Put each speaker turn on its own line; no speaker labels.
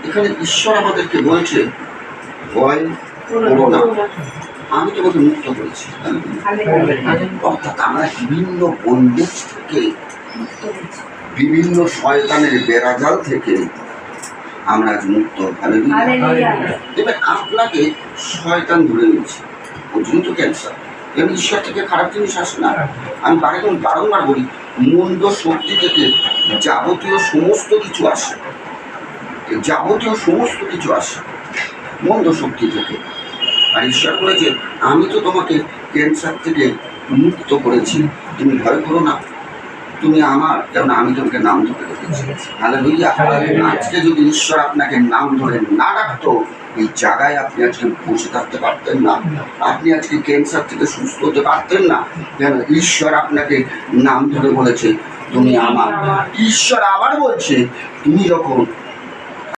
এখানে ঈশ্বর আমাদেরকে বলছে ভয় করো না, আমি তোমাকে মুক্ত করেছি। অর্থাৎ আমরা বিভিন্ন বন্দেজ থেকে, বিভিন্ন শয়তানের বেড়াজাল থেকে আমরা আজ মুক্ত। এবার আপনাকে শয়তান ধরে নিয়েছে, পর্যন্ত ক্যান্সার, এবার ঈশ্বর থেকে খারাপ জিনিস আসে না। আমি বারংবার বলি, মন্দ শক্তি থেকে যাবতীয় সমস্ত কিছু আসে, যাবতীয় সমস্ত কিছু আসে মন্দ শক্তি থেকে। আর ঈশ্বর বলেছে আমি তো তোমাকে ক্যান্সার থেকে মুক্ত করেছি, তুমি ভয় করো না, তুমি আমার, যেমন আমি তোমাকে নাম ধরে রেখেছি। হালেলুয়া। আজকে যদি ঈশ্বর আপনাকে নাম ধরে না রাখতো, এই জায়গায় আপনি আজকে বসে থাকতে পারতেন না, আপনি আজকে ক্যান্সার থেকে সুস্থ হতে পারতেন না। কেন? ঈশ্বর আপনাকে নাম ধরে বলেছে তুমি আমার। ঈশ্বর আবার বলছে তুমি যখন